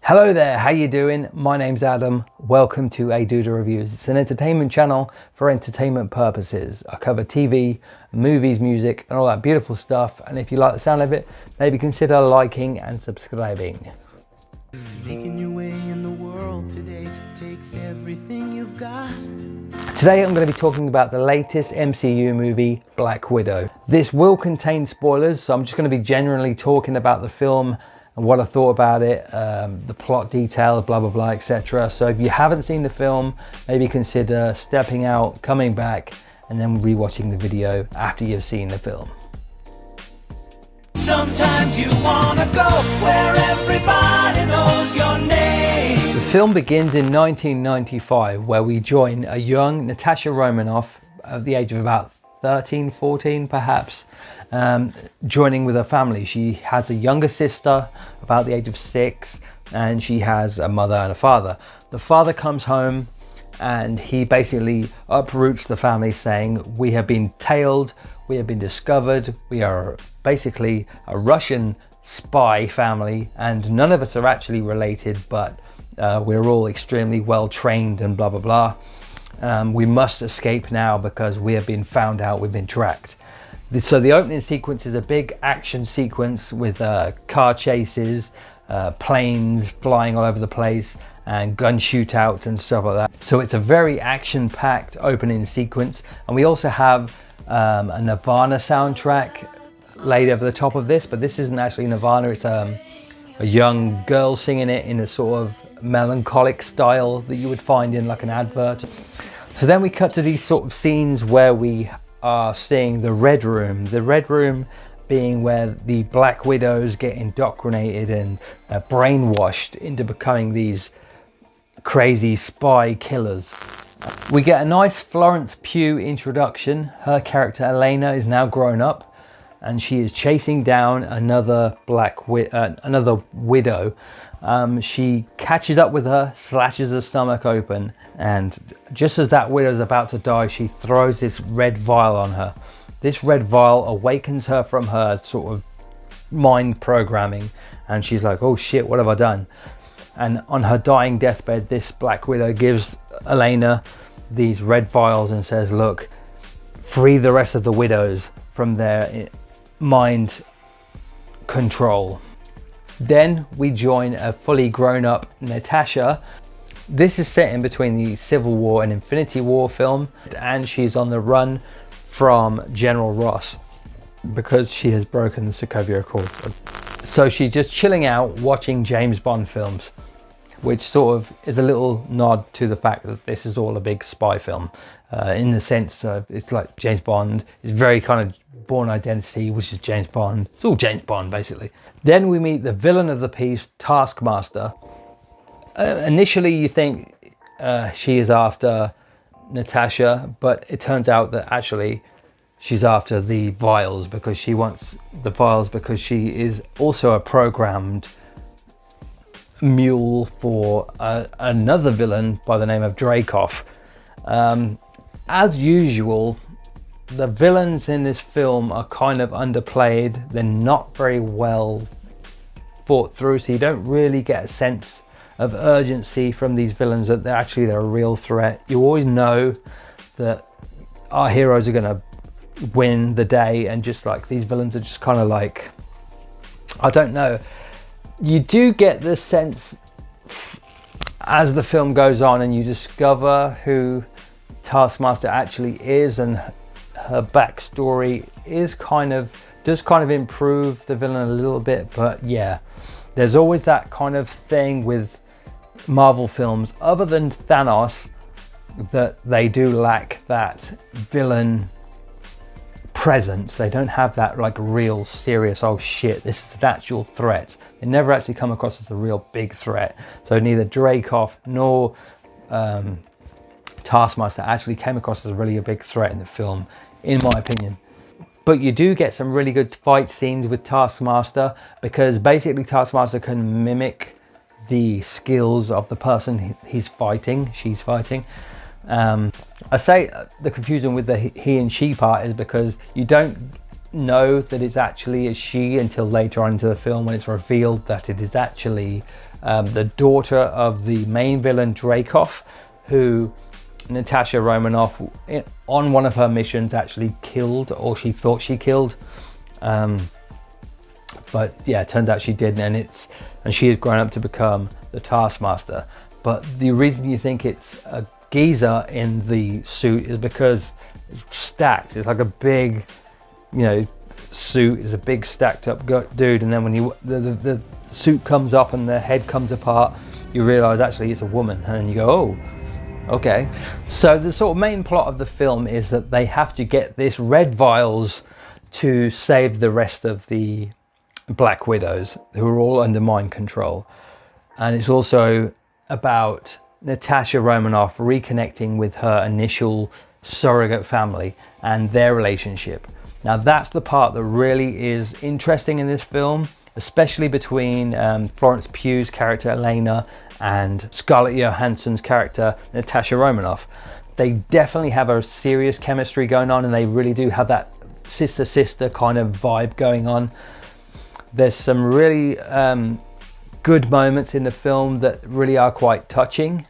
Hello there, how you doing? My name's Adam. Welcome to A Duda Reviews. It's an entertainment channel for entertainment purposes. I cover TV, movies, music, and all that beautiful stuff. And if you like the sound of it, maybe consider liking and subscribing. Making your way in the world today takes everything you've got. Today I'm going to be talking about the latest MCU movie, Black Widow. This will contain spoilers, so I'm just going to be generally talking about the film and what I thought about it, the plot details, blah, blah, blah, etc. So if you haven't seen the film, maybe consider stepping out, coming back, and then rewatching the video after you've seen the film. Sometimes you wanna go where everybody knows your name. The film begins in 1995, where we join a young Natasha Romanoff at the age of about 13, 14 perhaps, joining with her family. She has a younger sister about the age of 6, and she has a mother and a father. The father comes home and he basically uproots the family, saying, "We have been tailed, we have been discovered, we are basically a Russian spy family, and none of us are actually related, but we're all extremely well trained and blah, blah, blah. We must escape now because we have been found out, we've been tracked." So the opening sequence is a big action sequence with car chases, planes flying all over the place, and gun shootouts and stuff like that. So it's a very action-packed opening sequence. And we also have a Nirvana soundtrack laid over the top of this, but this isn't actually Nirvana, it's a young girl singing it in a sort of melancholic style that you would find in like an advert. So then we cut to these sort of scenes where we are seeing the Red Room being where the Black Widows get indoctrinated and brainwashed into becoming these crazy spy killers. We get a nice Florence Pugh introduction. Her character Elena is now grown up, and she is chasing down another widow. She catches up with her, slashes her stomach open, and just as that widow's about to die, she throws this red vial on her. This red vial awakens her from her sort of mind programming, and she's like, "Oh shit, what have I done?" And on her dying deathbed, this Black Widow gives Elena these red vials and says, "Look, free the rest of the widows from their mind control." Then we join a fully grown up Natasha. This is set in between the Civil War and Infinity War film, and she's on the run from General Ross because she has broken the Sokovia Accords. So she's just chilling out watching James Bond films, which sort of is a little nod to the fact that this is all a big spy film, in the sense of it's like James Bond is very kind of Bourne Identity, which is James Bond. It's all James Bond basically. Then we meet the villain of the piece, Taskmaster. Initially you think she is after Natasha, but it turns out that actually she's after the vials, because she wants the vials because she is also a programmed mule for another villain by the name of Dreykov. As usual, the villains in this film are kind of underplayed. They're not very well thought through, so you don't really get a sense of urgency from these villains that they're a real threat. You always know that our heroes are going to win the day, and just like these villains are just kind of like, I don't know. You do get the sense as the film goes on and you discover who Taskmaster actually is, and her backstory does kind of improve the villain a little bit. But yeah, there's always that kind of thing with Marvel films, other than Thanos, that they do lack that villain presence. They don't have that like real serious, oh shit, this is an actual threat. They never actually come across as a real big threat. So neither Dreykov nor Taskmaster actually came across as really a big threat in the film, in my opinion. But you do get some really good fight scenes with Taskmaster, because basically Taskmaster can mimic the skills of the person she's fighting. I say the confusion with the he and she part is because you don't know that it's actually a she until later on into the film, when it's revealed that it is actually the daughter of the main villain Dreykov, who Natasha Romanoff on one of her missions actually killed, or she thought she killed, but yeah, it turned out she didn't, and she had grown up to become the Taskmaster. But the reason you think it's a geezer in the suit is because it's stacked. It's like a big, suit is a big stacked up dude, and then when the suit comes up and the head comes apart, you realize actually it's a woman, and you go, oh, okay. So the sort of main plot of the film is that they have to get this red vials to save the rest of the Black Widows, who are all under mind control. And it's also about Natasha Romanoff reconnecting with her initial surrogate family and their relationship. Now that's the part that really is interesting in this film, especially between Florence Pugh's character Elena and Scarlett Johansson's character Natasha Romanoff. They definitely have a serious chemistry going on, and they really do have that sister kind of vibe going on. There's some really good moments in the film that really are quite touching,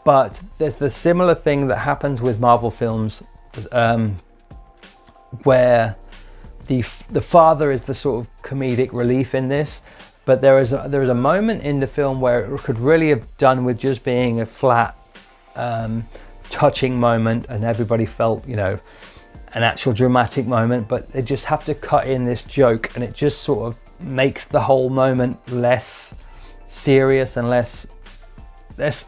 but there's the similar thing that happens with Marvel films, where the father is the sort of comedic relief in this, but there is a moment in the film where it could really have done with just being a flat touching moment, and everybody felt an actual dramatic moment, but they just have to cut in this joke, and it just sort of makes the whole moment less serious and less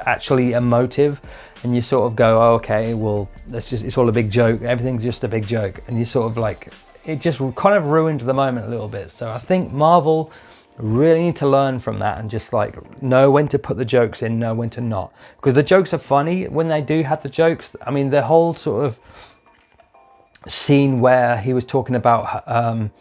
actually emotive, and you sort of go, oh, okay, well, it's all a big joke, everything's just a big joke, and you sort of like, it just kind of ruined the moment a little bit. So I think Marvel really need to learn from that and just like know when to put the jokes in, know when to not, because the jokes are funny when they do have the jokes. I mean, the whole sort of scene where he was talking about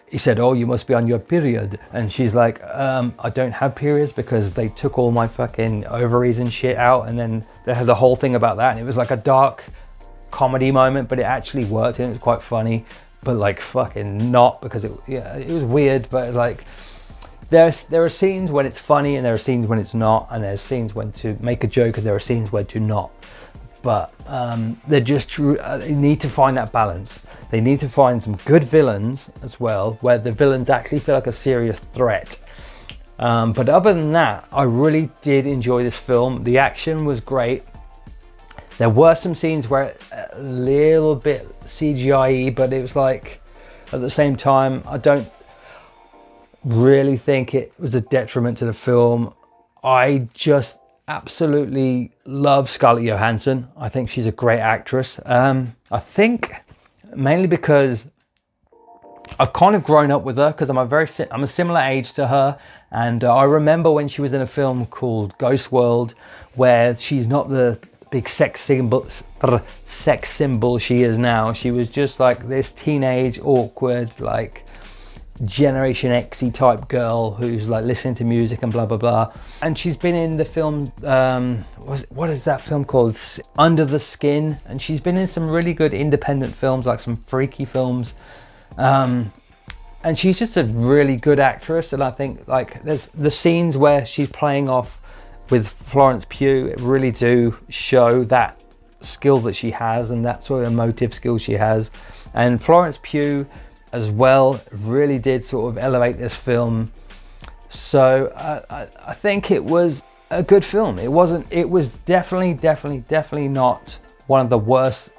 he said, oh, you must be on your period, and she's like, I don't have periods because they took all my fucking ovaries and shit out, and then they had the whole thing about that, and it was like a dark comedy moment, but it actually worked and it was quite funny, but like fucking not, because it was weird. But it's like there are scenes when it's funny and there are scenes when it's not, and there's scenes when to make a joke and there are scenes when to not. But they need to find that balance. They need to find some good villains as well, where the villains actually feel like a serious threat. But other than that, I really did enjoy this film. The action was great. There were some scenes where a little bit CGI-y, but it was like, at the same time, I don't really think it was a detriment to the film. I just absolutely love Scarlett Johansson. I think she's a great actress. I think mainly because I've kind of grown up with her, because I'm a similar age to her, and I remember when she was in a film called Ghost World, where she's not the big sex symbol she is now. She was just like this teenage, awkward, like Generation X-y type girl who's like listening to music and blah blah blah. And she's been in the film, what is that film called, Under the Skin, and she's been in some really good independent films, like some freaky films, and she's just a really good actress. And I think like there's the scenes where she's playing off with Florence Pugh, it really do show that skill that she has and that sort of emotive skill she has. And Florence Pugh as well really did sort of elevate this film. So I think it was a good film. It was definitely not one of the worst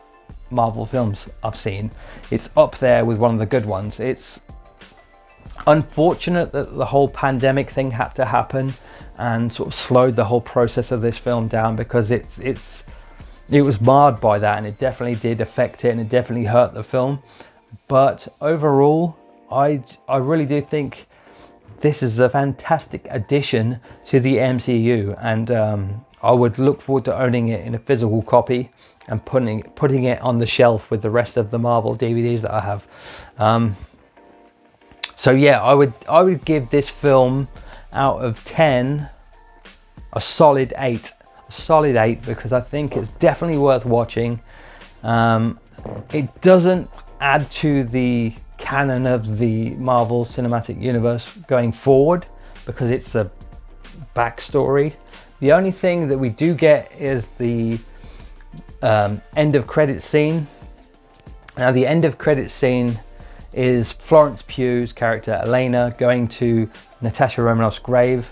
Marvel films I've seen. It's up there with one of the good ones. It's unfortunate that the whole pandemic thing had to happen and sort of slowed the whole process of this film down, because it was marred by that, and it definitely did affect it, and it definitely hurt the film. But overall, I really do think this is a fantastic addition to the MCU, and I would look forward to owning it in a physical copy and putting it on the shelf with the rest of the Marvel DVDs that I have. So yeah, I would give this film out of 10 a solid 8. A solid 8, because I think it's definitely worth watching. It doesn't add to the canon of the Marvel Cinematic Universe going forward, because it's a backstory. The only thing that we do get is the end of credit scene. Now the end of credit scene is Florence Pugh's character Elena going to Natasha Romanoff's grave,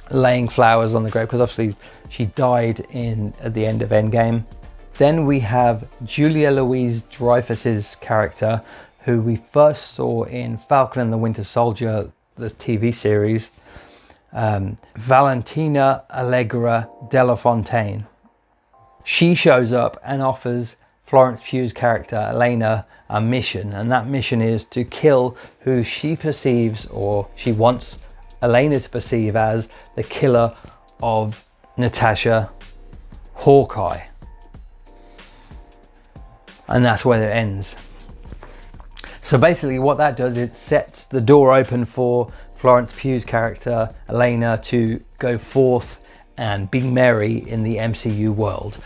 laying flowers on the grave, because obviously she died at the end of Endgame. Then we have Julia Louis-Dreyfus's character, who we first saw in Falcon and the Winter Soldier, the TV series, Valentina Allegra de la Fontaine. She shows up and offers Florence Pugh's character Elena a mission, and that mission is to kill who she perceives, or she wants Elena to perceive, as the killer of Natasha, Hawkeye. And that's where it ends. So basically what that does, it sets the door open for Florence Pugh's character Elena to go forth and be Mary in the MCU world.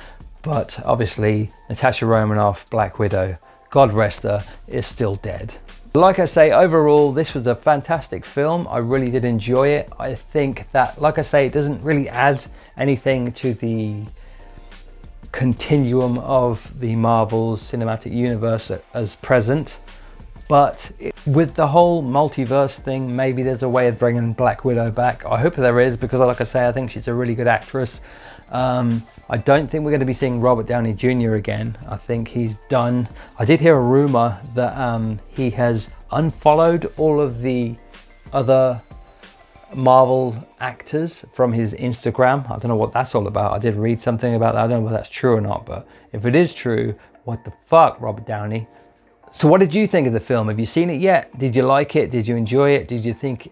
But obviously Natasha Romanoff, Black Widow, God rest her, is still dead. Like I say, overall this was a fantastic film. I really did enjoy it. I think that, like I say, it doesn't really add anything to the continuum of the Marvel Cinematic Universe as present, but with the whole multiverse thing, maybe there's a way of bringing Black Widow back. I hope there is, because like I say, I think she's a really good actress. I don't think we're going to be seeing Robert Downey Jr. again. I think he's done. I did hear a rumor that he has unfollowed all of the other Marvel actors from his Instagram. I don't know what that's all about. I did read something about that. I don't know if that's true or not, but if it is true, what the fuck, Robert Downey? So what did you think of the film? Have you seen it yet? Did you like it? Did you enjoy it? Did you think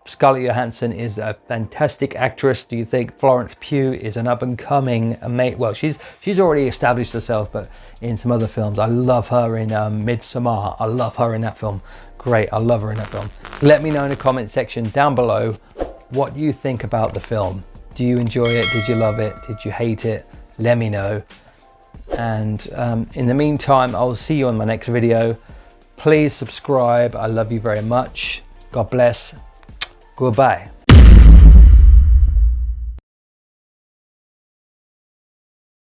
Scarlett Johansson is a fantastic actress? Do you think Florence Pugh is an up-and-coming well, she's already established herself, but in some other films. I love her in Midsommar. I love her in that film. Great, I love her in that film. Let me know in the comment section down below what you think about the film. Do you enjoy it? Did you love it? Did you hate it? Let me know. And in the meantime, I'll see you on my next video. Please subscribe. I love you very much. God bless. Goodbye.